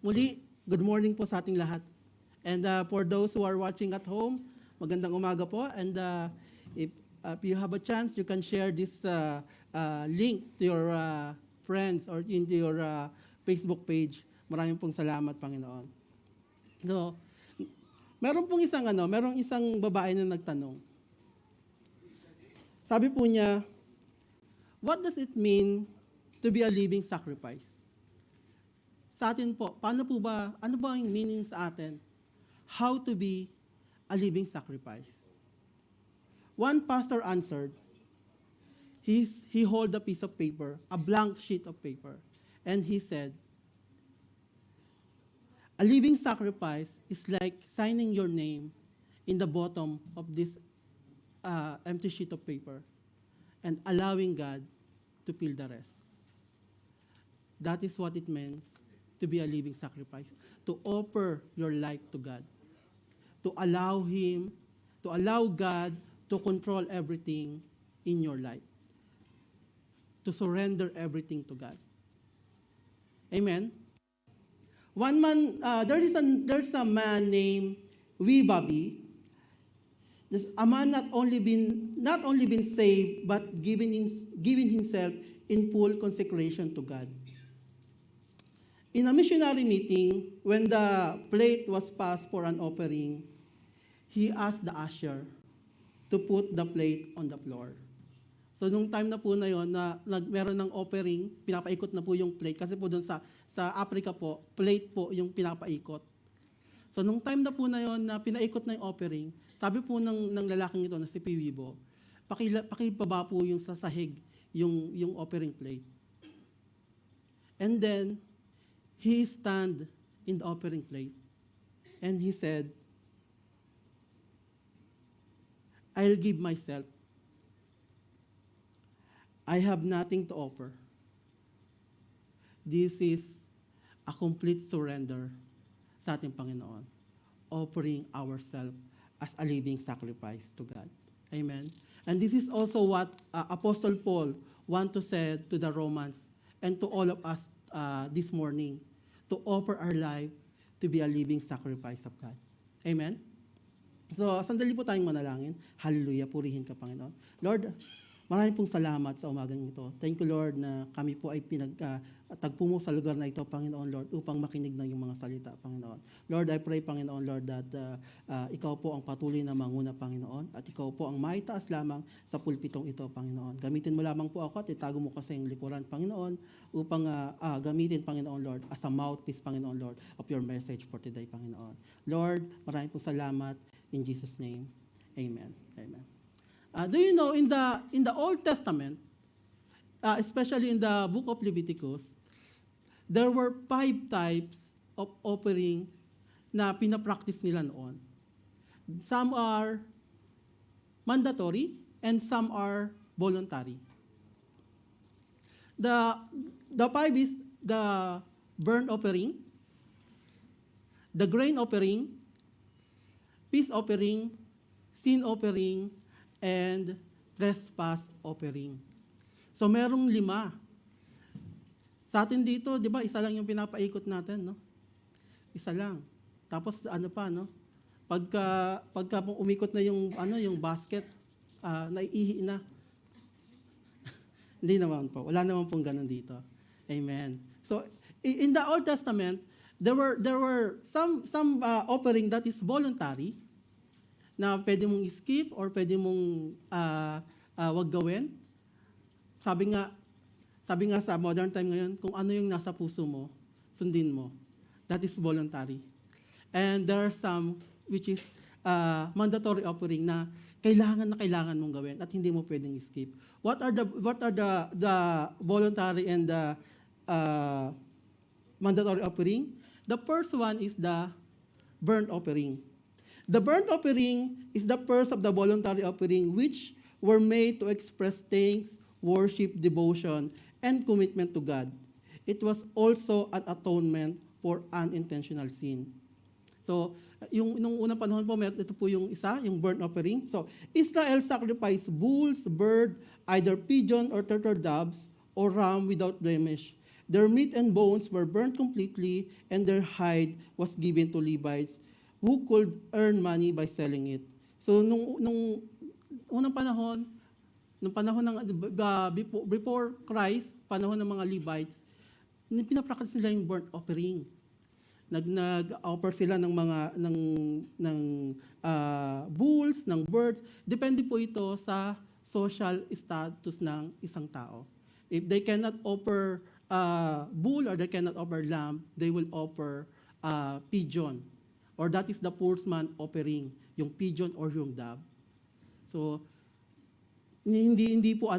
Muli, good morning po sa ating lahat. And for those who are watching at home, magandang umaga po. And if you have a chance, you can share this link to your friends or into your Facebook page. Maraming pong salamat, Panginoon. So, merong isang babae na nagtanong. Sabi po niya, what does it mean to be a living sacrifice? Sa atin po, ano ba ang meaning sa atin? How to be a living sacrifice? One pastor answered, he held a piece of paper, a blank sheet of paper, and he said, a living sacrifice is like signing your name in the bottom of this empty sheet of paper and allowing God to fill the rest. That is what it meant to be a living sacrifice, to offer your life to God, to allow God to control everything in your life, to surrender everything to God. Amen. One man, there's a man named Wee Bobby. This a man not only been saved, but given himself in full consecration to God. In a missionary meeting, when the plate was passed for an offering, he asked the usher to put the plate on the floor. So nung time na po na yon na meron ng offering, pinapaikot na po yung plate kasi po doon sa Africa po, plate po yung pinapaikot. So nung time na po na yon na pinaikot na yung offering, sabi po ng lalaking ito na si Piwibo, pakibaba po yung sa sahig yung offering plate. And then he stand in the offering plate and he said, I'll give myself. I have nothing to offer. This is a complete surrender sa ating Panginoon, offering ourselves as a living sacrifice to God. Amen. And this is also what Apostle Paul want to say to the Romans and to all of us this morning, to offer our life to be a living sacrifice of God. Amen? So, sandali po tayong manalangin. Hallelujah, purihin ka, Panginoon. Lord, maraming pong salamat sa umagang ito. Thank you, Lord, na kami po ay tagpo mo sa lugar na ito, Panginoon, Lord, upang makinig ng iyong mga salita, Panginoon. Lord, I pray, Panginoon, Lord, that ikaw po ang patuloy na manguna, Panginoon, at ikaw po ang maitaas lamang sa pulpitong ito, Panginoon. Gamitin mo lamang po ako at itago mo kasi yung likuran, Panginoon, upang gamitin, Panginoon, Lord, as a mouthpiece, Panginoon, Lord, of your message for today, Panginoon. Lord, maraming pong salamat. In Jesus' name, amen. Amen. Do you know, in the Old Testament, especially in the book of Leviticus, there were 5 types of offering na pinapractice nila noon. Some are mandatory and some are voluntary. The 5 is the burnt offering, the grain offering, peace offering, sin offering, and trespass offering. So merong 5. Sa atin dito, 'di ba, isa lang yung pinapaikot natin, no? Isa lang. Tapos ano pa, no? Pagka umikot na yung basket, naiihi na. Hindi naman po. Wala naman pong ganun dito. Amen. So in the Old Testament, there were some offering that is voluntary, na pwede mong skip or pwede mong wag gawin. Sabi nga sa modern time ngayon, kung ano yung nasa puso mo, sundin mo. That is voluntary. And there are some which is mandatory offering na kailangan mong gawin at hindi mo pwedeng skip. What are the voluntary and the mandatory offering? The first one is the burnt offering. The burnt offering is the first of the voluntary offering which were made to express thanks, worship, devotion, and commitment to God. It was also an atonement for unintentional sin. So, nung unang panahon po, ito po yung isa, yung burnt offering. So, Israel sacrificed bulls, bird, either pigeon or turtle doves, or ram without blemish. Their meat and bones were burnt completely, and their hide was given to Levites who could earn money by selling it. So nung unang panahon, nung panahon ng before Christ, panahon ng mga Levites, pinapractice nila yung burnt offering. Nag-offer sila ng mga bulls, ng birds. Depende po ito sa social status ng isang tao. If they cannot offer bull or they cannot offer lamb, they will offer pigeon. Or that is the poor man offering, yung pigeon or yung dove. So hindi po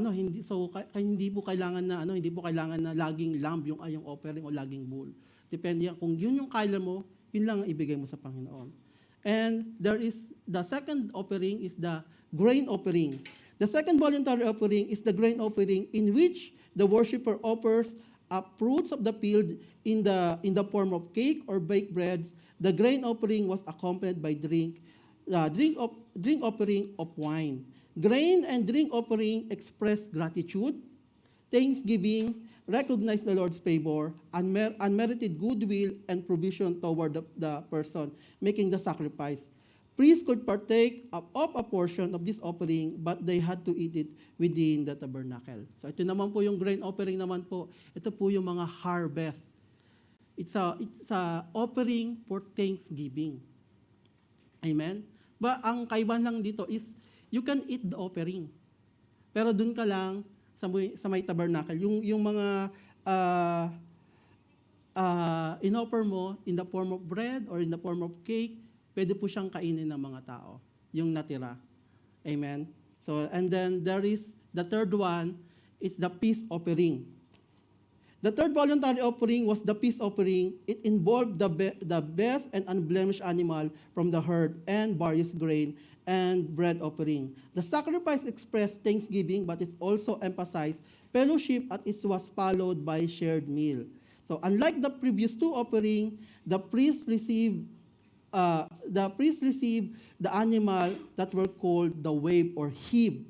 kailangan na laging lamb yung offering o laging bull. Depende yan. Kung yun yung kaya mo, yun lang ang ibigay mo sa Panginoon. And there is the second offering is the grain offering. The second voluntary offering is the grain offering, in which the worshiper offers up fruits of the field in the form of cake or baked breads. The grain offering was accompanied by drink offering of wine. Grain and drink offering express gratitude, thanksgiving, recognize the Lord's favor, unmerited goodwill, and provision toward the person making the sacrifice. Priests could partake of a portion of this offering, but they had to eat it within the tabernacle. So ito naman po yung grain offering naman po. Ito po yung mga harvest. It's a offering for thanksgiving. Amen? But ang kaibahan lang dito is, you can eat the offering. Pero dun ka lang sa may tabernacle. Yung mga in-offer mo in the form of bread or in the form of cake, pwede po siyang kainin ng mga tao, yung natira. Amen? So, and then there is the third one, is the peace offering. The third voluntary offering was the peace offering. It involved the best and unblemished animal from the herd and various grain and bread offering. The sacrifice expressed thanksgiving, but it also emphasized fellowship, as it was followed by shared meal. So unlike the previous two offering, the priest received the animal that were called the wave or heave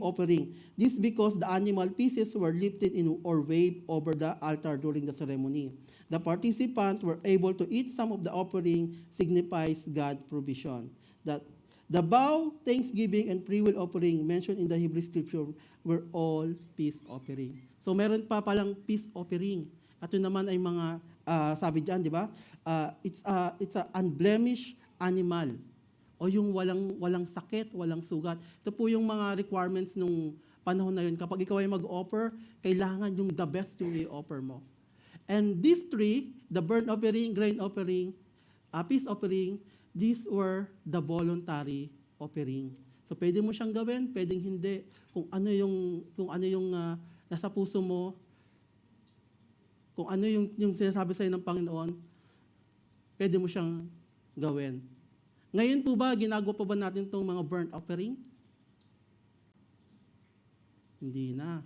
offering. This because the animal pieces were lifted in or waved over the altar during the ceremony. The participants were able to eat some of the offering, signifies God's provision. That the vow, thanksgiving, and free will offering mentioned in the Hebrew scripture were all peace offering. So meron pa palang peace offering. At yun naman ay mga sabi diyan, di ba? It's a unblemished animal o yung walang sakit, walang sugat. Ito po yung mga requirements nung panahon na yun. Kapag ikaw ay mag-offer, kailangan yung the best yung i-offer mo. And these three, the burnt offering, grain offering, peace offering, these were the voluntary offering. So pwede mo siyang gawin, pwedeng hindi. Kung ano yung nasa puso mo, kung ano yung sinasabi sa'yo ng Panginoon, pwede mo siyang gawin. Ngayon po ba, ginagawa pa ba natin itong mga burnt offering? Hindi na.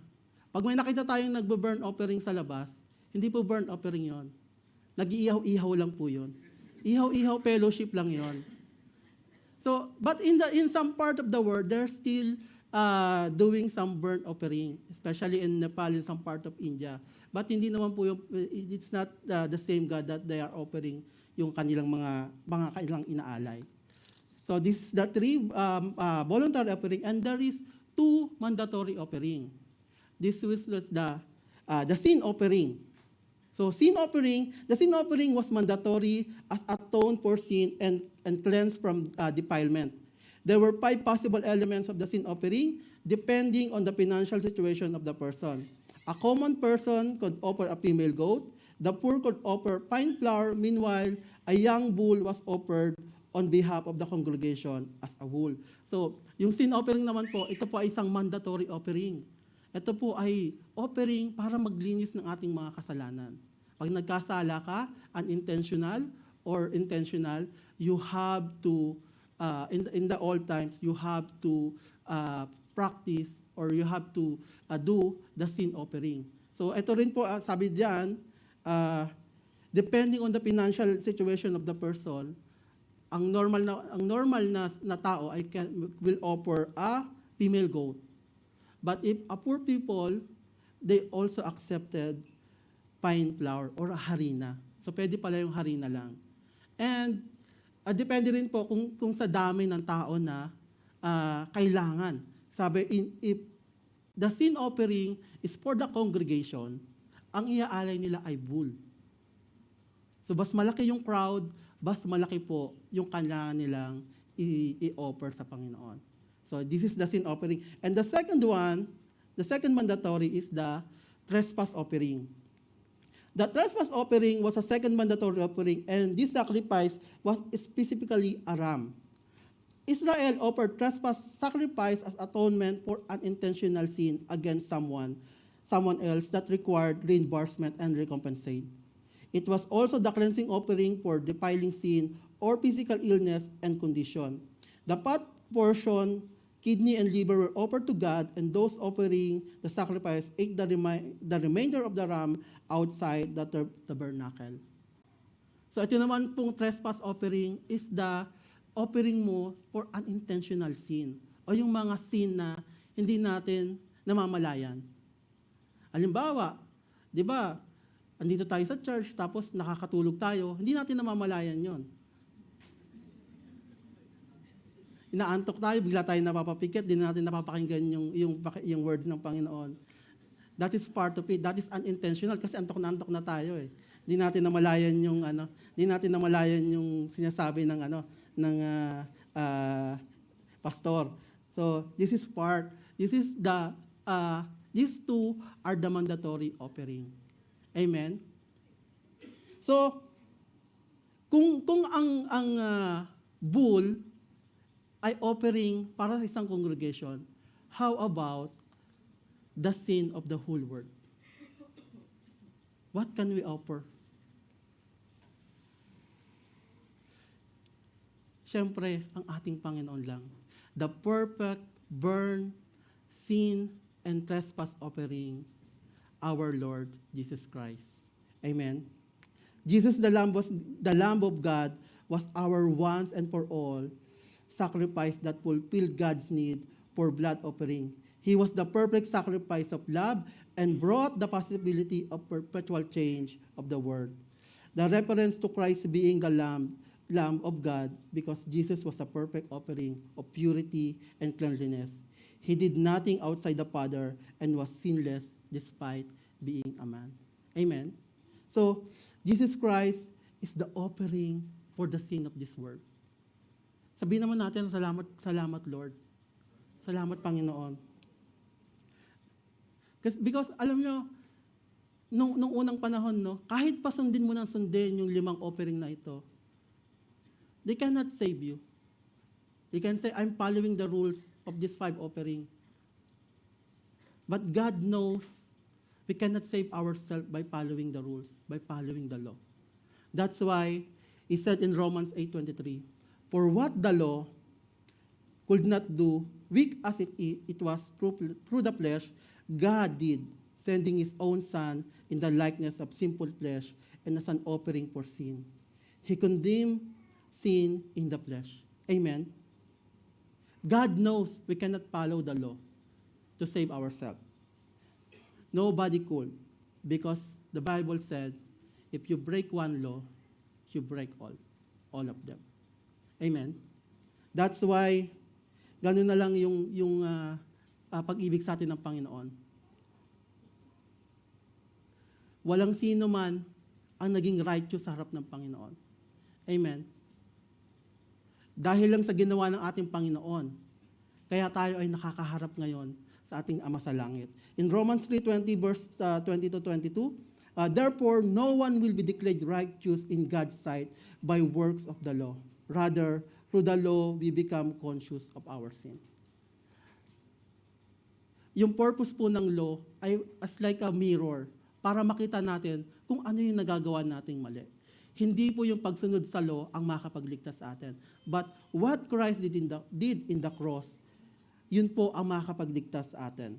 Pag may nakita tayong nagbe-burnt offering sa labas, hindi po burnt offering yon. Nag-iihaw-ihaw lang po yon. Ihaw-ihaw fellowship lang yon. So, but in some part of the world, they're still doing some burnt offering, especially in Nepal, in some part of India. But hindi naman po yung, it's not the same God that they are offering yung kanilang mga kanilang inaalay. So this is the three voluntary offering, and there is two mandatory offering. This was the sin offering. So the sin offering was mandatory as atone for sin and cleanse from defilement. There were 5 possible elements of the sin offering, depending on the financial situation of the person. A common person could offer a female goat. The poor could offer fine flour. Meanwhile, a young bull was offered on behalf of the congregation as a wool. So, yung sin offering naman po, ito po ay isang mandatory offering. Ito po ay offering para maglinis ng ating mga kasalanan. Pag nagkasala ka, unintentional or intentional, you have to, in the old times, you have to practice or you have to do the sin offering. So ito rin po, sabi diyan, depending on the financial situation of the person, ang normal na tao will offer a female goat. But if a poor people, they also accepted fine flour or harina. So pwede pala yung harina lang. And depende rin po kung sa dami ng tao na kailangan. Sabi, if the sin offering is for the congregation, ang iaalay nila ay bull. So mas malaki yung crowd, mas malaki po yung kailangan nilang i-offer sa Panginoon. So this is the sin offering. And the second one, the second mandatory is the trespass offering. The trespass offering was a second mandatory offering, and this sacrifice was specifically a ram. Israel offered trespass sacrifice as atonement for unintentional sin against someone else that required reimbursement and recompensation. It was also the cleansing offering for defiling sin or physical illness and condition. The fat portion, kidney and liver were offered to God, and those offering the sacrifice ate the remainder of the ram outside the tabernacle. So ito naman pong trespass offering is the offering mo for unintentional sin o yung mga sin na hindi natin namamalayan. Halimbawa, di ba, andito tayo sa church tapos nakakatulog tayo, hindi natin namamalayan yon. Inaantok tayo, bigla tayo napapapikit, di natin napapakinggan yung words ng Panginoon. That is part of it. That is unintentional kasi antok na tayo eh. Di natin namalayan yung sinasabi ng pastor. So this is part. These two are the mandatory offering. Amen. So kung ang bull ay offering para sa isang congregation, how about the sin of the whole world? What can we offer? Siyempre, ang ating Panginoon lang. The perfect burn, sin, and trespass offering, our Lord Jesus Christ. Amen. Jesus, the Lamb of God, was our once and for all sacrifice that fulfilled God's need for blood offering. He was the perfect sacrifice of love and brought the possibility of perpetual change of the world. The reference to Christ being the Lamb of God because Jesus was a perfect offering of purity and cleanliness. He did nothing outside the Father and was sinless despite being a man. Amen. So, Jesus Christ is the offering for the sin of this world. Sabihin naman natin, salamat Lord. Salamat Panginoon. Because alam nyo, nung unang panahon, no, kahit pa sundin mo ng sundin yung 5 offering na ito, they cannot save you. You can say, I'm following the rules of this 5 offering. But God knows we cannot save ourselves by following the rules, by following the law. That's why He said in Romans 8:23, for what the law could not do, weak as it was through the flesh, God did, sending His own Son in the likeness of sinful flesh and as an offering for sin. He condemned sin in the flesh. Amen. God knows we cannot follow the law to save ourselves. Nobody could, because the Bible said, if you break one law, you break all of them. Amen. That's why ganun na lang yung pag-ibig sa atin ng Panginoon. Walang sino man ang naging righteous sa harap ng Panginoon. Amen. Dahil lang sa ginawa ng ating Panginoon, kaya tayo ay nakakaharap ngayon sa ating Ama sa Langit. In Romans 3:20 verse 20-22, therefore no one will be declared righteous in God's sight by works of the law. Rather, through the law, we become conscious of our sin. Yung purpose po ng law ay as like a mirror para makita natin kung ano yung nagagawa nating mali. Hindi po yung pagsunod sa law ang makakapagligtas sa atin. But what Christ did in the cross, yun po ang makakapagligtas sa atin.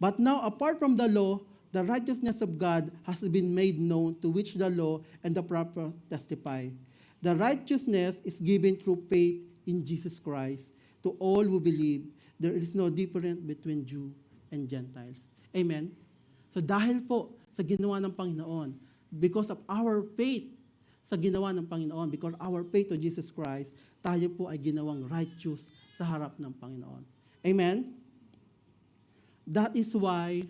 But now, apart from the law, the righteousness of God has been made known, to which the law and the prophets testify. The righteousness is given through faith in Jesus Christ to all who believe. There is no difference between Jew and Gentiles. Amen? So dahil po sa ginawa ng Panginoon. Because of our faith sa ginawa ng Panginoon, because our faith to Jesus Christ, tayo po ay ginawang righteous sa harap ng Panginoon. Amen? That is why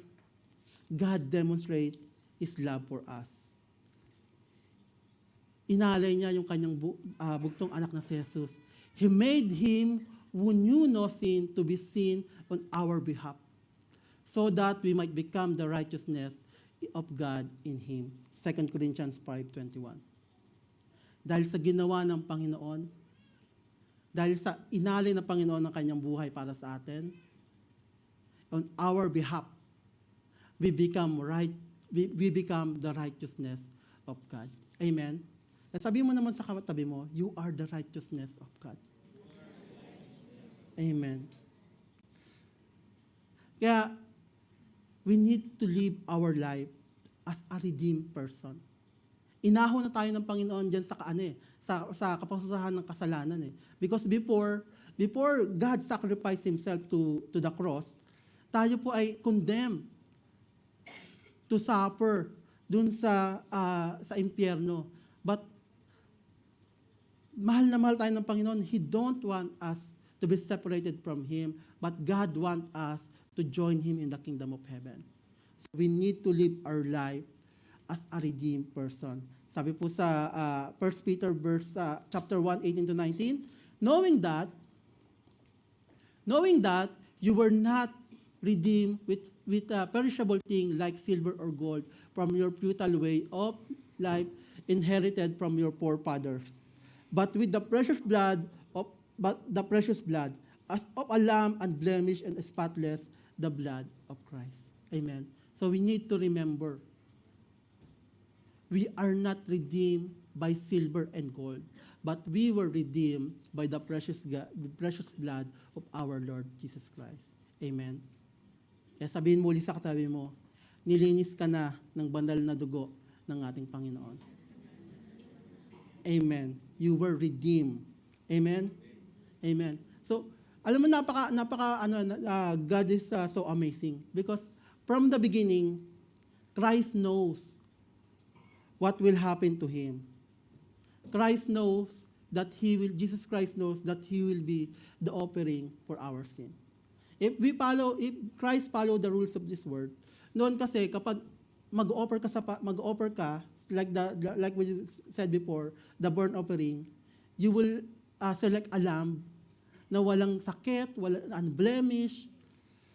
God demonstrates His love for us. Inalay niya yung kanyang bugtong anak na si Jesus. He made Him who knew no sin to be sin on our behalf, so that we might become the righteousness of God in Him. 2 Corinthians 5:21. Dahil sa ginawa ng Panginoon, dahil sa inalay ng Panginoon ng kanyang buhay para sa atin, on our behalf, we become the righteousness of God. Amen? At sabi mo naman sa katabi mo, you are the righteousness of God. Amen. Kaya, we need to live our life as a redeemed person. Inahon na tayo ng Panginoon diyan sa kaparusahan ng kasalanan eh. Because before God sacrificed Himself to the cross, tayo po ay condemned to suffer dun sa impyerno. But mahal na mahal tayo ng Panginoon. He don't want us to be separated from Him, but God want us to join Him in the kingdom of heaven. So we need to live our life as a redeemed person. Sabi po sa 1 Peter chapter 1, 18-19, knowing that you were not redeemed with a perishable thing like silver or gold from your futile way of life inherited from your forefathers, but with the precious blood as of a lamb unblemished and spotless, the blood of Christ. Amen. So we need to remember, we are not redeemed by silver and gold, but we were redeemed by the precious blood of our Lord Jesus Christ. Amen. Kaya sabihin mo ulit sa katabi mo, nilinis ka na ng banal na dugo ng ating Panginoon. Amen. You were redeemed. Amen. Amen. So, alam mo, God is so amazing because from the beginning, Christ knows what will happen to Him. Jesus Christ knows that He will be the offering for our sin. If Christ follow the rules of this world, noon kasi kapag mag-offer ka like we said before, the burnt offering, you will select a lamb na walang sakit, walang unblemished,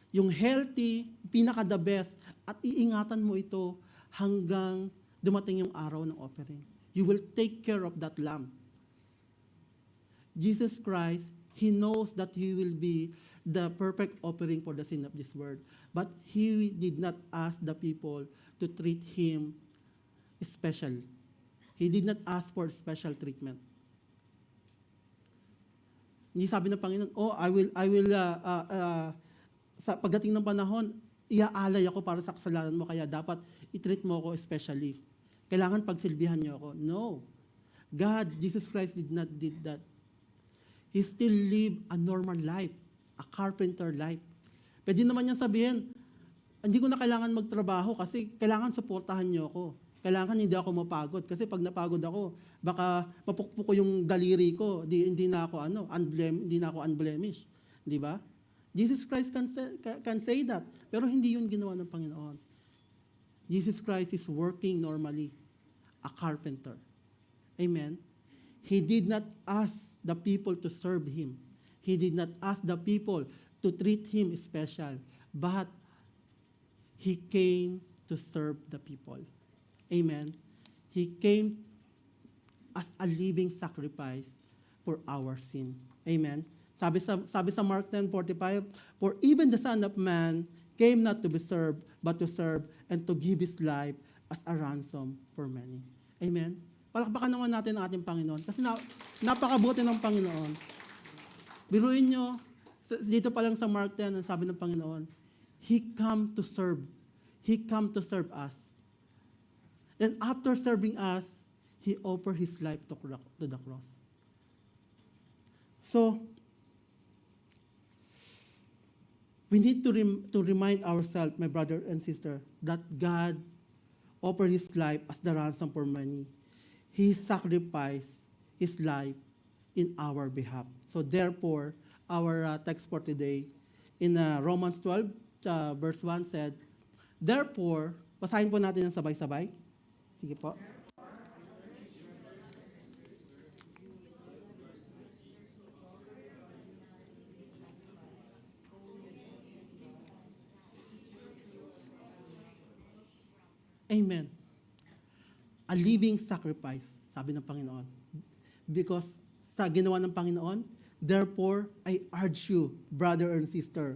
yung healthy, pinaka-the best, at iingatan mo ito hanggang dumating yung araw ng offering. You will take care of that lamb. Jesus Christ, He knows that He will be the perfect offering for the sin of this world. But He did not ask the people to treat Him special. He did not ask for special treatment. Hindi sabi ng Panginoon, sa pagdating ng panahon, iaalay ako para sa kasalanan mo, kaya dapat i-treat mo ako especially. Kailangan pagsilbihan niyo ako. No. Jesus Christ did not did that. He still lived a normal life, a carpenter life. Pwede naman niyang sabihin, hindi ko na kailangan magtrabaho kasi kailangan suportahan niyo ako. Kailangan hindi ako mapagod kasi pag napagod ako, baka mapukpok ko yung daliri ko, hindi na ako unblemished, di ba? Jesus Christ can say that, pero hindi yun ginawa ng Panginoon. Jesus Christ is working normally, a carpenter. Amen. He did not ask the people to serve Him. He did not ask the people to treat Him special, but He came to serve the people. Amen. He came as a living sacrifice for our sin. Amen. Sabi sa Mark 10:45, for even the Son of Man came not to be served, but to serve and to give His life as a ransom for many. Amen. Palakpakan naman natin ang ating Panginoon kasi napakabuti ng Panginoon. Biruin nyo, dito pa lang sa Mark 10, ang sabi ng Panginoon, He come to serve. He come to serve us. And after serving us, He offered His life to the cross. So, we need to remind ourselves, my brother and sister, that God offered his life as the ransom for many. He sacrificed his life in our behalf. So therefore, our text for today in Romans 12, verse 1 said, therefore, basahin po natin ng sabay-sabay. Sige po. Amen. A living sacrifice, sabi ng Panginoon. Because sa ginawa ng Panginoon, therefore, I urge you, brother and sister,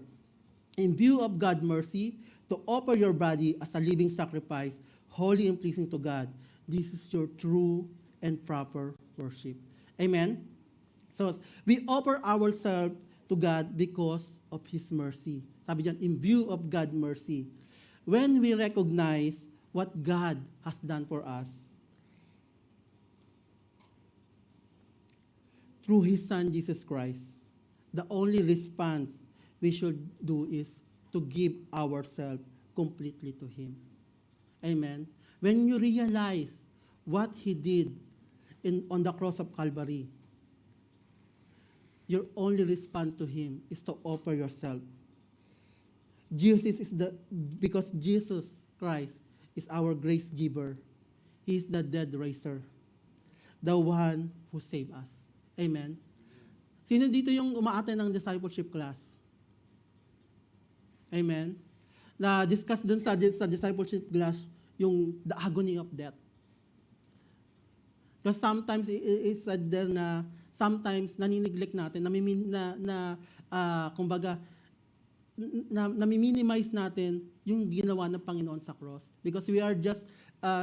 in view of God's mercy, to offer your body as a living sacrifice, holy and pleasing to God. This is your true and proper worship. Amen? So, we offer ourselves to God because of His mercy. Sabi diyan, in view of God's mercy. When we recognize what God has done for us, through His Son, Jesus Christ, the only response we should do is to give ourselves completely to Him. Amen? When you realize what He did on the cross of Calvary, your only response to Him is to offer yourself. Because Jesus Christ is our grace giver. He is the dead raiser, the one who saved us. Amen? Sino dito yung umaate ng discipleship class? Amen? Na-discuss dun sa discipleship class yung the agony of death. Because sometimes it's said there na sometimes nanineglect natin, kumbaga, nami-minimize natin yung ginawa ng Panginoon sa cross. Because we are just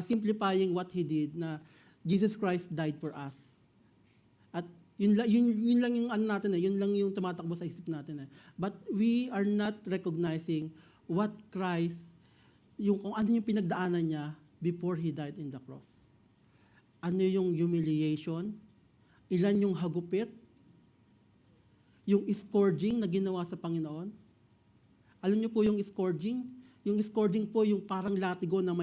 simplifying what He did, na Jesus Christ died for us. At yun lang yung ano natin yun lang yung tumatakbo sa isip natin But we are not recognizing what Christ, kung ano yung pinagdaanan niya before He died in the cross. Ano yung humiliation, ilan yung hagupit, yung scourging na ginawa sa Panginoon. Alam niyo po yung scourging? Yung scourging po yung parang latigo na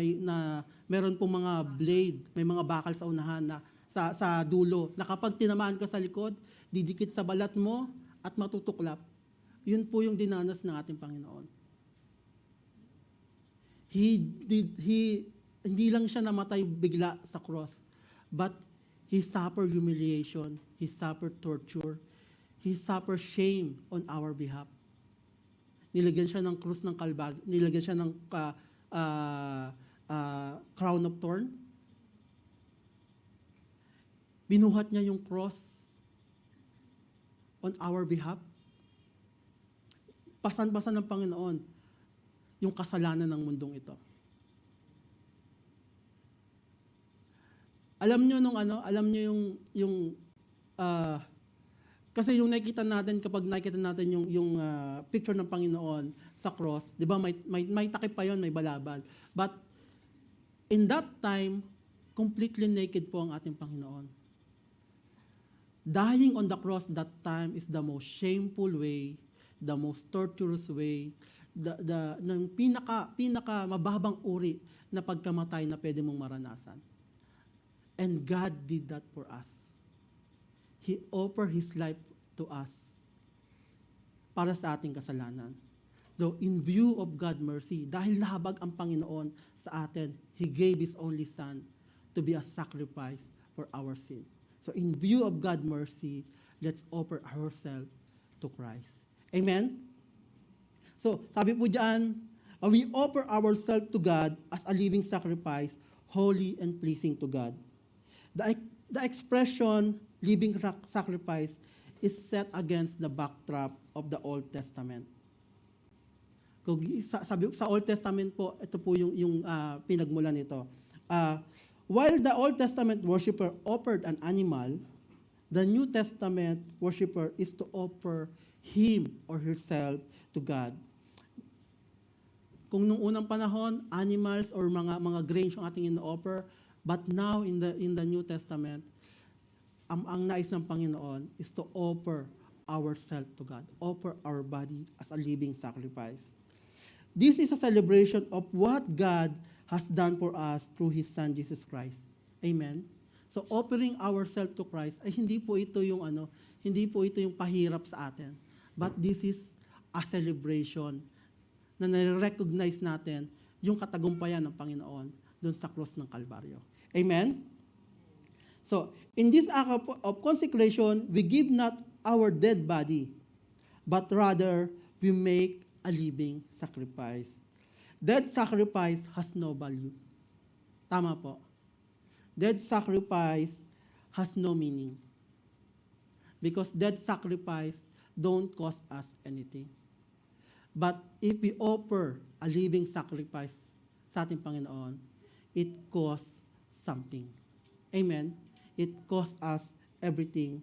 meron po mga blade, may mga bakal sa unahan na sa dulo, na kapag tinamaan ka sa likod, didikit sa balat mo at matutuklap. Yun po yung dinanas ng ating Panginoon. Hindi lang siya namatay bigla sa cross, but He suffered humiliation, He suffered torture, He suffered shame on our behalf. Nilagyan siya ng krus ng Kalbaryo, nilagyan siya ng crown of thorn. Binuhat niya yung cross on our behalf. Pasan-pasan ng Panginoon yung kasalanan ng mundong ito. Alam niyo kasi yung nakikita natin kapag nakikita natin yung picture ng Panginoon sa cross, 'di ba? May takip pa 'yon, may balabal. But in that time, completely naked po ang ating Panginoon. Dying on the cross that time is the most shameful way, the most torturous way, ng pinaka mababang uri na pagkamatay na pwede mong maranasan. And God did that for us. He offered His life to us para sa ating kasalanan. So in view of God's mercy, dahil nahabag ang Panginoon sa atin, He gave His only Son to be a sacrifice for our sin. So in view of God's mercy, let's offer ourselves to Christ. Amen? So sabi po diyan, we offer ourselves to God as a living sacrifice, holy and pleasing to God. The expression living sacrifice is set against the backdrop of the Old Testament. Kung sa Old Testament po, ito po yung pinagmulan nito. While the Old Testament worshiper offered an animal, the New Testament worshiper is to offer him or herself to God. Kung nung unang panahon, animals or mga grains yung ating ino-offer, but now in the New Testament, ang nais ng Panginoon is to offer ourselves to God, offer our body as a living sacrifice. This is a celebration of what God has done for us through His Son, Jesus Christ. Amen? So offering ourselves to Christ, ay hindi po ito yung hindi po ito yung pahirap sa atin. But this is a celebration na nare-recognize natin yung katagumpayan ng Panginoon doon sa cross ng Kalbaryo. Amen? So, in this act of consecration, we give not our dead body, but rather we make a living sacrifice. Dead sacrifice has no value. Tama po. Dead sacrifice has no meaning. Because dead sacrifice don't cost us anything. But if we offer a living sacrifice sa ating Panginoon, it costs something. Amen? It costs us everything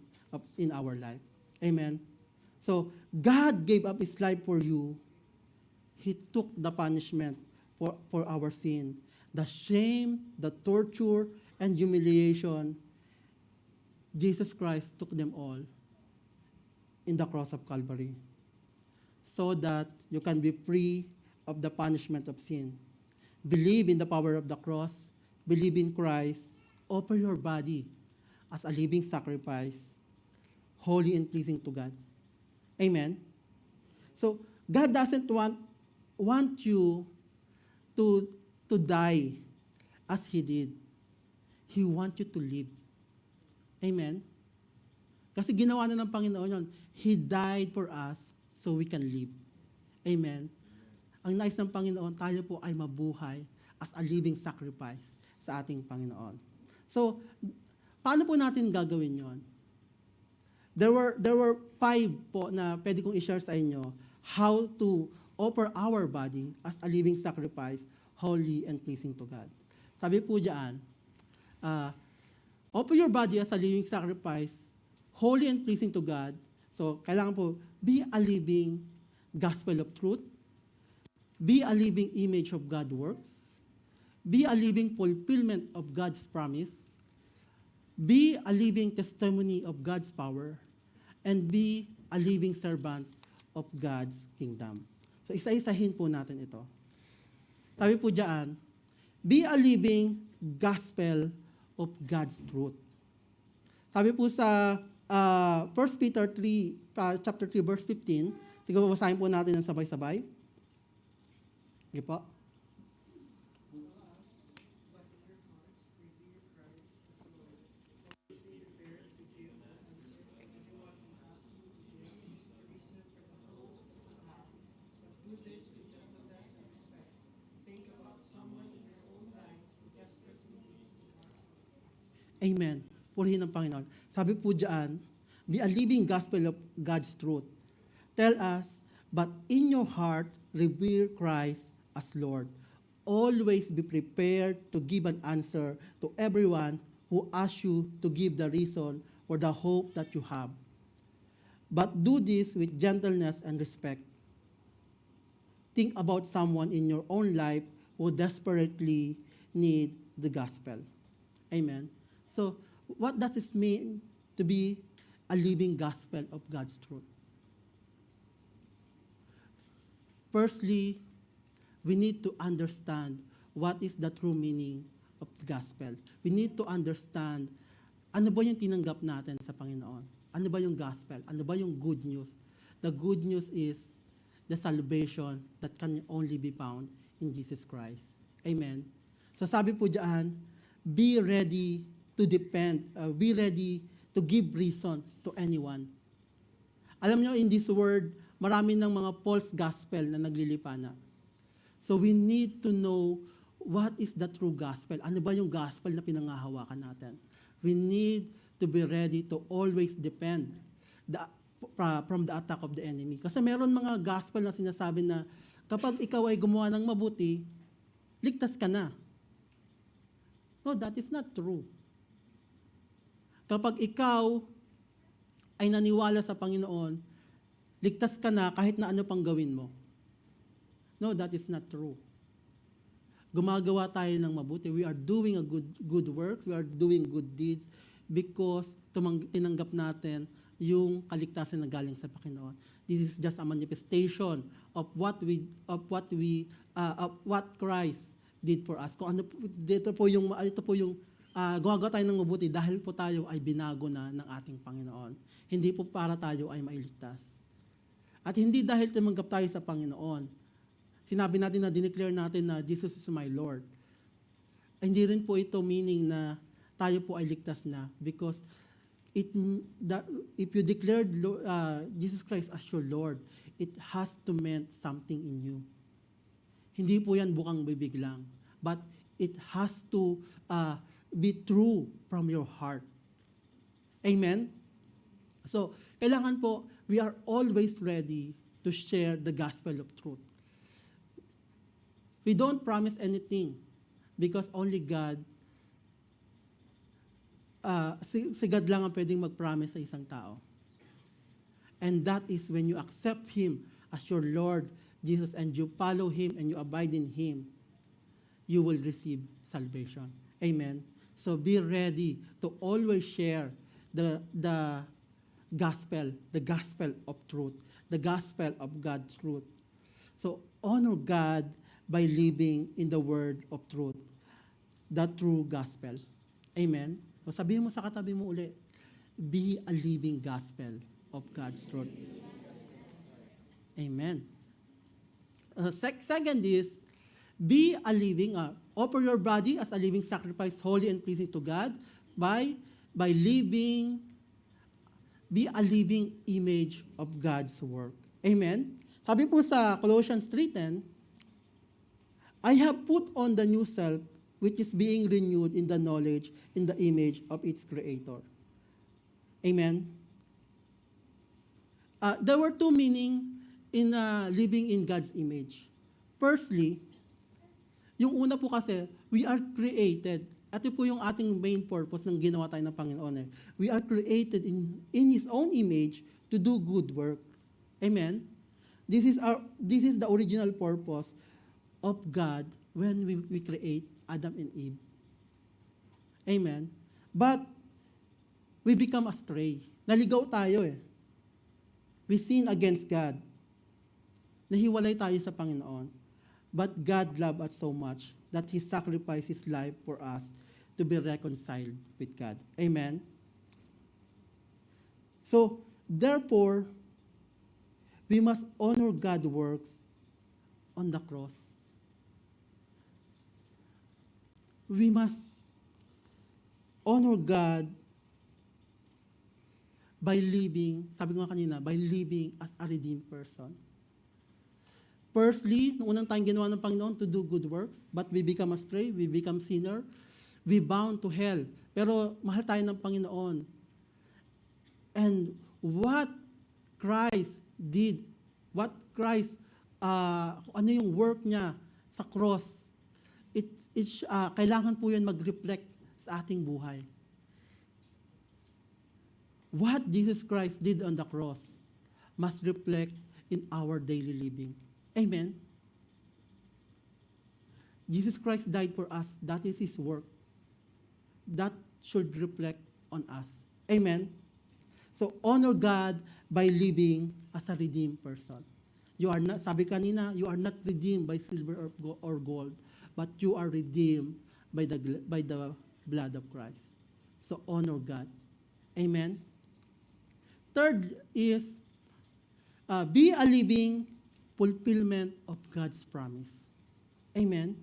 in our life. Amen? So, God gave up His life for you. He took the punishment for our sin. The shame, the torture, and humiliation, Jesus Christ took them all in the cross of Calvary so that you can be free of the punishment of sin. Believe in the power of the cross. Believe in Christ. Offer your body as a living sacrifice, holy and pleasing to God. Amen? So, God doesn't want you to die as He did. He wants you to live. Amen? Kasi ginawa na ng Panginoon yun. He died for us so we can live. Amen? Ang nais ng Panginoon, tayo po ay mabuhay as a living sacrifice sa ating Panginoon. So, paano po natin gagawin yon? There were 5 po na pwede kong i-share sa inyo how to offer our body as a living sacrifice, holy and pleasing to God. Sabi po diyan, offer your body as a living sacrifice, holy and pleasing to God. So, kailangan po, be a living gospel of truth, be a living image of God's works, be a living fulfillment of God's promise, be a living testimony of God's power, and be a living servant of God's kingdom. So, isa-isahin po natin ito. Sabi po diyan, be a living gospel of God's truth. Sabi po sa 1 Peter 3, chapter 3, verse 15, siguro basahin po natin ng sabay-sabay. Sige po. Amen. Purihin ng Panginoon. Sabi po diyan, be a living gospel of God's truth. Tell us, but in your heart, revere Christ as Lord. Always be prepared to give an answer to everyone who asks you to give the reason for the hope that you have. But do this with gentleness and respect. Think about someone in your own life who desperately need the gospel. Amen. So, what does it mean to be a living gospel of God's truth? Firstly, we need to understand what is the true meaning of the gospel. We need to understand ano ba yung tinanggap natin sa Panginoon. Ano ba yung gospel? Ano ba yung good news? The good news is the salvation that can only be found in Jesus Christ. Amen. So sabi po diyan, be ready to depend, be ready to give reason to anyone. Alam nyo, in this word, marami ng mga false gospel na naglilipana. So we need to know what is the true gospel. Ano ba yung gospel na pinangahawakan natin? We need to be ready to always depend from the attack of the enemy. Kasi meron mga gospel na sinasabi na kapag ikaw ay gumawa ng mabuti, ligtas ka na. No, that is not true. Kapag ikaw ay naniwala sa Panginoon, ligtas ka na kahit na ano pang gawin mo. No, that is not true. Gumagawa tayo ng mabuti. We are doing a good works. We are doing good deeds because tinanggap natin yung kaligtasan na galing sa Panginoon. This is just a manifestation of what Christ did for us. Kung ano po, ito po yung gumagawa tayo ng mabuti dahil po tayo ay binago na ng ating Panginoon. Hindi po para tayo ay mailigtas. At hindi dahil tumanggap tayo sa Panginoon. Sinabi natin na dineclare natin na Jesus is my Lord. Hindi rin po ito meaning na tayo po ay ligtas na because if you declared Jesus Christ as your Lord, it has to mean something in you. Hindi po yan bukang bibig lang, but it has to be true from your heart. Amen? So, kailangan po, we are always ready to share the gospel of truth. We don't promise anything because only God, si God lang ang pwedeng mag-promise sa isang tao. And that is when you accept Him as your Lord Jesus and you follow Him and you abide in Him, you will receive salvation. Amen? So be ready to always share the gospel of truth, the gospel of God's truth. So honor God by living in the word of truth, the true gospel. Amen? So sabihin mo sa katabi mo uli, be a living gospel of God's truth. Amen. Second is, be a living, offer your body as a living sacrifice, holy and pleasing to God, by living, be a living image of God's work. Amen? Sabi po sa Colossians 3:10, I have put on the new self, which is being renewed in the knowledge, in the image of its creator. Amen? There were two meanings in living in God's image. Firstly, yung una po kasi, we are created. Ito po yung ating main purpose ng ginawa tayo ng Panginoon. We are created in His own image to do good work. Amen? This is the original purpose of God when we create Adam and Eve. Amen? But, we become astray. Naligaw tayo eh. We sin against God. Nahiwalay tayo sa Panginoon. But God loved us so much that He sacrificed His life for us to be reconciled with God. Amen? So, therefore, we must honor God's works on the cross. We must honor God by living, sabi ko nga kanina, by living as a redeemed person. Firstly, nung unang tayong ginawa ng Panginoon to do good works, but we become astray, we become sinner, we bound to hell. Pero mahal tayo ng Panginoon. And what Christ did, ano yung work niya sa cross, kailangan po yun mag-reflect sa ating buhay. What Jesus Christ did on the cross must reflect in our daily living. Amen? Jesus Christ died for us. That is His work. That should reflect on us. Amen? So, honor God by living as a redeemed person. You are not, sabi kanina, you are not redeemed by silver or gold, but you are redeemed by the blood of Christ. So, honor God. Amen? Third is, be a living fulfillment of God's promise. Amen?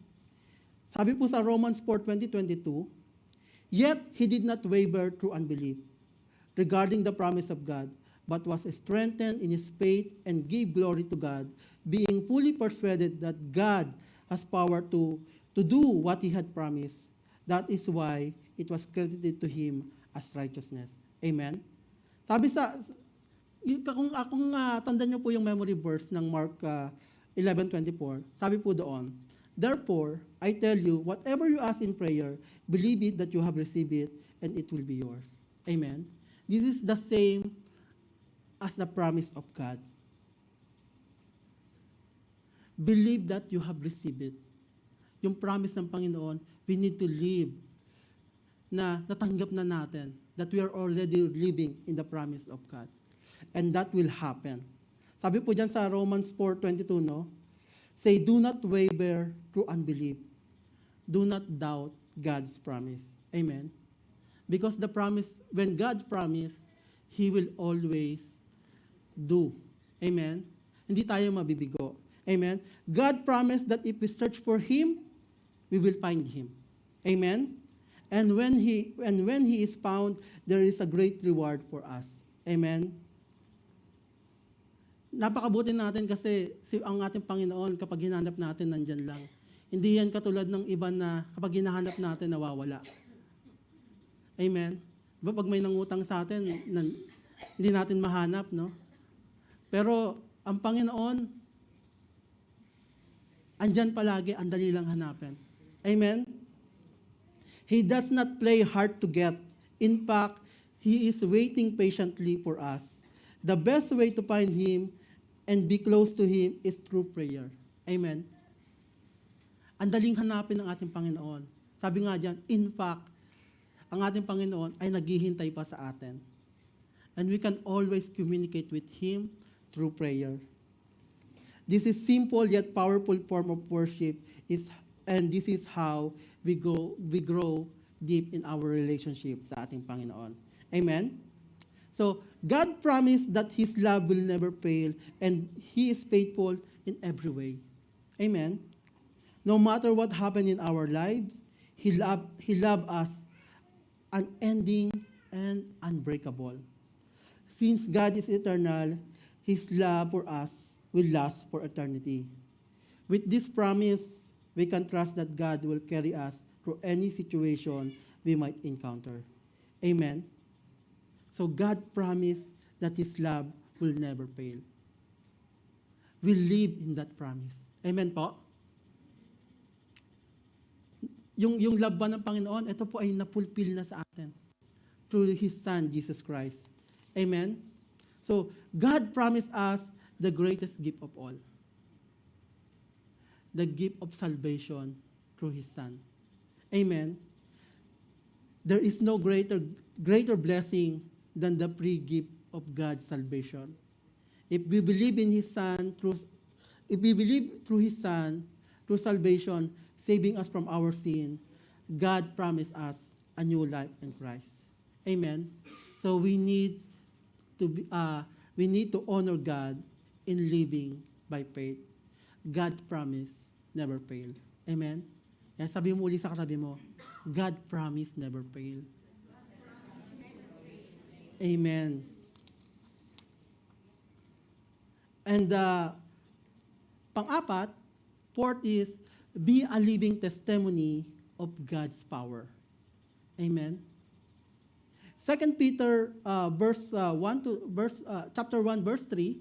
Sabi po sa Romans 4:20-22, yet he did not waver through unbelief regarding the promise of God, but was strengthened in his faith and gave glory to God, being fully persuaded that God has power to do what he had promised. That is why it was credited to him as righteousness. Amen? Sabi kung tandaan niyo po yung memory verse ng Mark 11:24, sabi po doon, therefore, I tell you, whatever you ask in prayer, believe it that you have received it, and it will be yours. Amen? This is the same as the promise of God. Believe that you have received it. Yung promise ng Panginoon, we need to live na natanggap na natin that we are already living in the promise of God. And that will happen. Sabi po dyan sa Romans 4:22, no? Say, do not waver through unbelief. do not doubt God's promise. Amen? Because the promise, when God promised, He will always do. Amen? Hindi tayo mabibigo. Amen? God promised that if we search for Him, we will find Him. Amen? And when He is found, there is a great reward for us. Amen? Napakabuti natin kasi ang ating Panginoon, kapag hinanap natin, nandyan lang. Hindi yan katulad ng iba na kapag hinahanap natin, nawawala. Amen? Diba pag may nangutang sa atin, hindi natin mahanap, no? Pero ang Panginoon, andyan palagi, ang dali lang hanapin. Amen? He does not play hard to get. In fact, He is waiting patiently for us. The best way to find Him and be close to Him is through prayer. Amen? Ang daling hanapin ng ating Panginoon. Sabi nga dyan, in fact, ang ating Panginoon ay naghihintay pa sa atin. And we can always communicate with Him through prayer. This is simple yet powerful form of worship, and this is how we grow deep in our relationship sa ating Panginoon. Amen? So, God promised that His love will never fail, and He is faithful in every way. Amen? No matter what happened in our lives, He loved us unending and unbreakable. Since God is eternal, His love for us will last for eternity. With this promise, we can trust that God will carry us through any situation we might encounter. Amen? So God promised that His love will never fail. We live in that promise. Amen po? Yung love ba ng Panginoon, ito po ay napulpil na sa atin through His Son, Jesus Christ. Amen? So, God promised us the greatest gift of all. The gift of salvation through His Son. Amen? There is no greater blessing than the free gift of God's salvation. If we believe in His Son, through salvation, saving us from our sin, God promised us a new life in Christ. Amen. So we need to honor God in living by faith. God's promise never fail. Amen. Yan, sabi mo uli sa katabi mo, God promise never fail. Amen. And pang-apat, fourth is, be a living testimony of God's power. Amen. 2 Peter chapter 1 verse 3.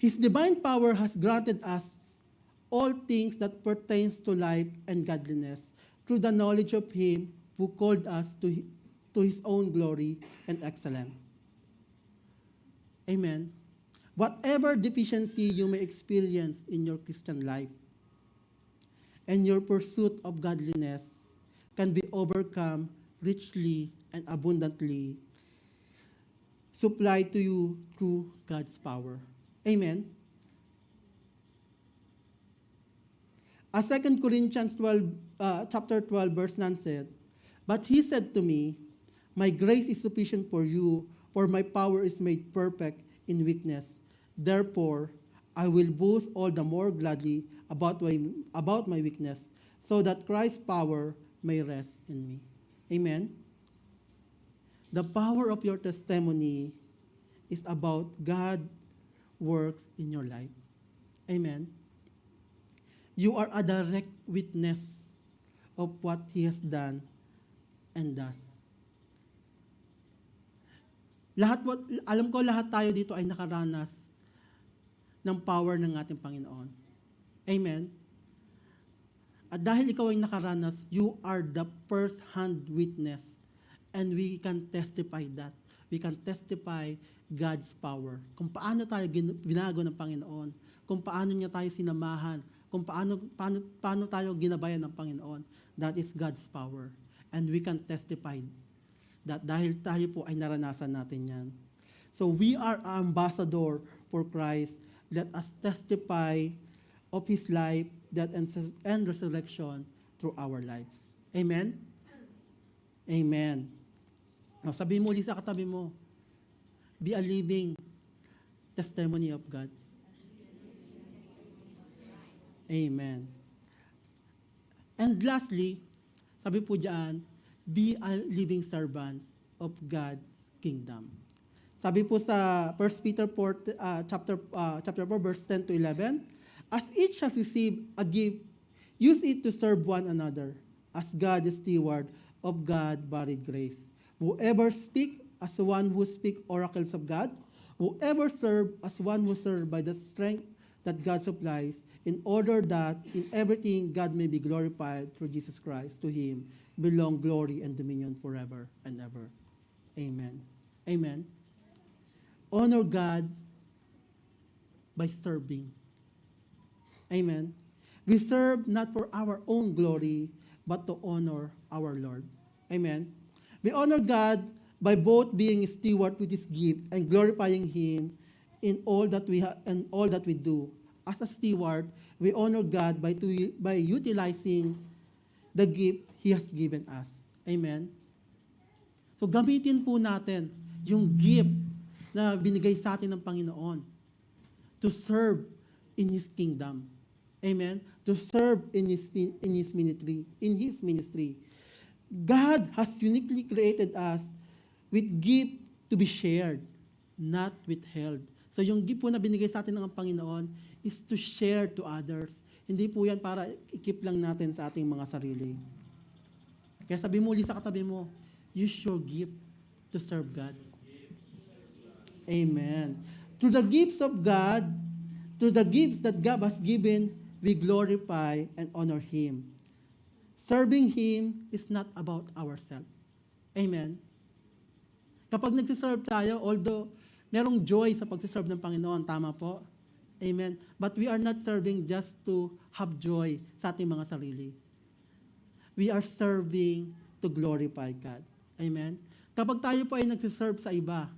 His divine power has granted us all things that pertains to life and godliness through the knowledge of Him who called us to His own glory and excellence. Amen. Whatever deficiency you may experience in your Christian life and your pursuit of godliness can be overcome richly and abundantly supplied to you through God's power. Amen. As 2 Corinthians chapter 12, verse 9 said, "But He said to me, my grace is sufficient for you, for my power is made perfect in weakness. Therefore, I will boast all the more gladly about my weakness, so that Christ's power may rest in me." Amen? The power of your testimony is about God works in your life. Amen? You are a direct witness of what He has done and does. Alam ko lahat tayo dito ay nakaranas ng power ng ating Panginoon. Amen? At dahil ikaw ay nakaranas, you are the first-hand witness. And we can testify that. We can testify God's power. Kung paano tayo binago ng Panginoon. Kung paano niya tayo sinamahan. Kung paano tayo ginabayan ng Panginoon. That is God's power. And we can testify that dahil tayo po ay naranasan natin yan. So we are ambassador for Christ. Let us testify of His life death, and resurrection through our lives. Amen? Amen. Now, sabihin mo ulit sa katabi mo, be a living testimony of God. Amen. And lastly, sabi po diyan, be a living servants of God's kingdom. Sabi po sa 1 Peter 4, chapter 4, verse 10 to 11, as each has received a gift, use it to serve one another, as God is steward of God-varied grace. Whoever speak as one who speak oracles of God, whoever serve as one who serve by the strength that God supplies, in order that in everything God may be glorified through Jesus Christ. To Him belong glory and dominion forever and ever. Amen. Amen. Honor God by serving. Amen. We serve not for our own glory, but to honor our Lord. Amen. We honor God by both being a steward with His gift and glorifying Him in all that we and all that we do. As a steward, we honor God by utilizing the gift He has given us. Amen. So gamitin po natin yung gift na binigay sa atin ng Panginoon to serve in His kingdom. Amen? To serve in His ministry. God has uniquely created us with gift to be shared, not withheld. So yung gift po na binigay sa atin ng Panginoon is to share to others. Hindi po yan para i-keep lang natin sa ating mga sarili. Kaya sabi mo ulit sa katabi mo, use your gift to serve God. Amen. Through the gifts of God, through the gifts that God has given, we glorify and honor Him. Serving Him is not about ourselves. Amen. Kapag nagsiserve tayo, although merong joy sa pagsiserve ng Panginoon, tama po? Amen. But we are not serving just to have joy sa ating mga sarili. We are serving to glorify God. Amen. Kapag tayo po ay nagsiserve sa iba,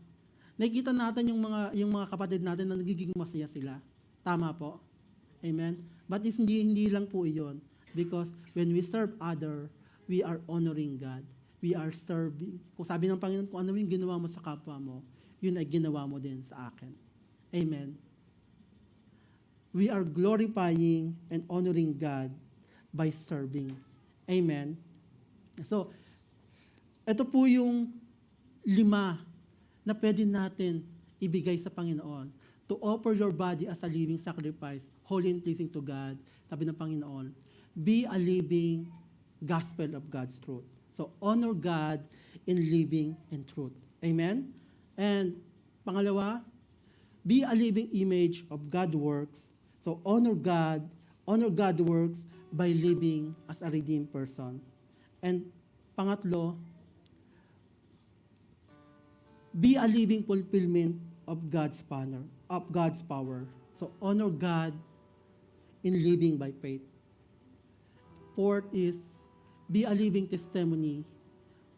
nakikita natin yung mga kapatid natin na nagiging masaya sila. Tama po? Amen? But hindi lang po iyon. Because when we serve other, we are honoring God. We are serving. Kung sabi ng Panginoon, kung ano yung ginawa mo sa kapwa mo, yun ay ginawa mo din sa akin. Amen? We are glorifying and honoring God by serving. Amen? So, ito po yung 5 na pwede natin ibigay sa Panginoon. To offer your body as a living sacrifice, holy and pleasing to God. Sabi ng Panginoon, be a living gospel of God's truth. So, honor God in living in truth. Amen? And pangalawa, be a living image of God's works. So, honor God's works by living as a redeemed person. And pangatlo, be a living fulfillment of God's power. So honor God in living by faith. Fourth is, be a living testimony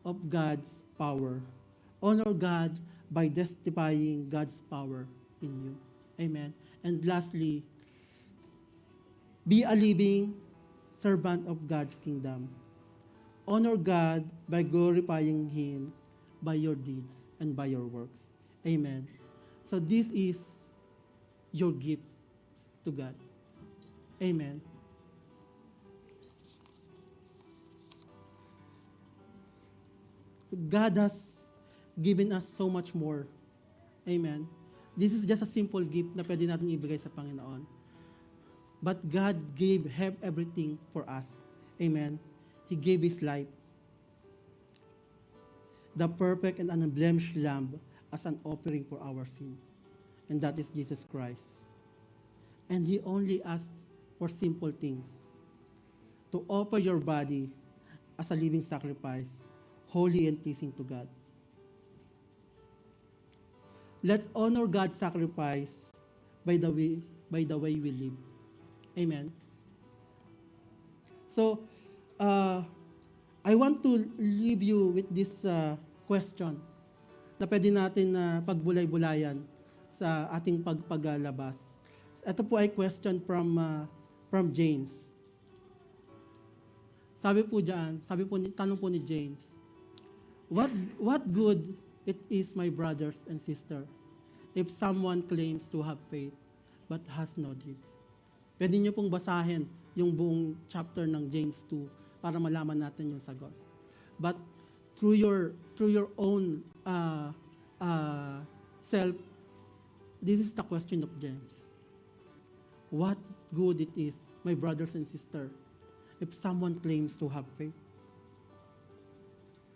of God's power. Honor God by testifying God's power in you. Amen. And lastly, be a living servant of God's kingdom. Honor God by glorifying Him by your deeds and by your works. Amen. So this is your gift to God. Amen. God has given us so much more. Amen. This is just a simple gift na pwede natin ibigay sa Panginoon. But God have everything for us. Amen. He gave His life, the perfect and unblemished Lamb, as an offering for our sin. And that is Jesus Christ. And He only asks for simple things. To offer your body as a living sacrifice, holy and pleasing to God. Let's honor God's sacrifice by the way we live. Amen. So, I want to leave you with this question na pwede natin pagbulay-bulayan sa ating pagpalabas. Ito po ay question from James. tanong po ni James, what good it is, my brothers and sister, if someone claims to have faith but has no deeds? Pwede niyo pong basahin yung buong chapter ng James 2 para malaman natin yung sagot. But through your own self, this is the question of James. What good it is, my brothers and sisters, if someone claims to have faith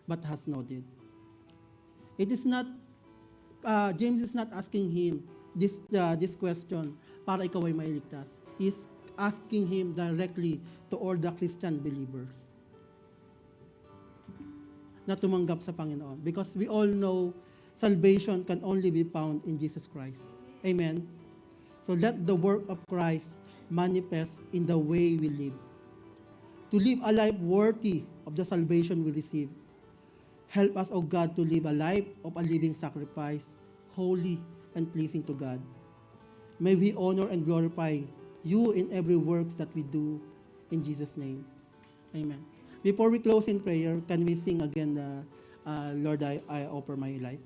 but has no deed? It is not, James is not asking him this question para ikaw ay mailigtas. He's asking him directly to all the Christian believers na tumanggap sa Panginoon. Because we all know salvation can only be found in Jesus Christ. Amen? So let the work of Christ manifest in the way we live. To live a life worthy of the salvation we receive. Help us, O God, to live a life of a living sacrifice, holy and pleasing to God. May we honor and glorify you in every works that we do, in Jesus' name. Amen. Before we close in prayer, can we sing again, Lord, I offer my life?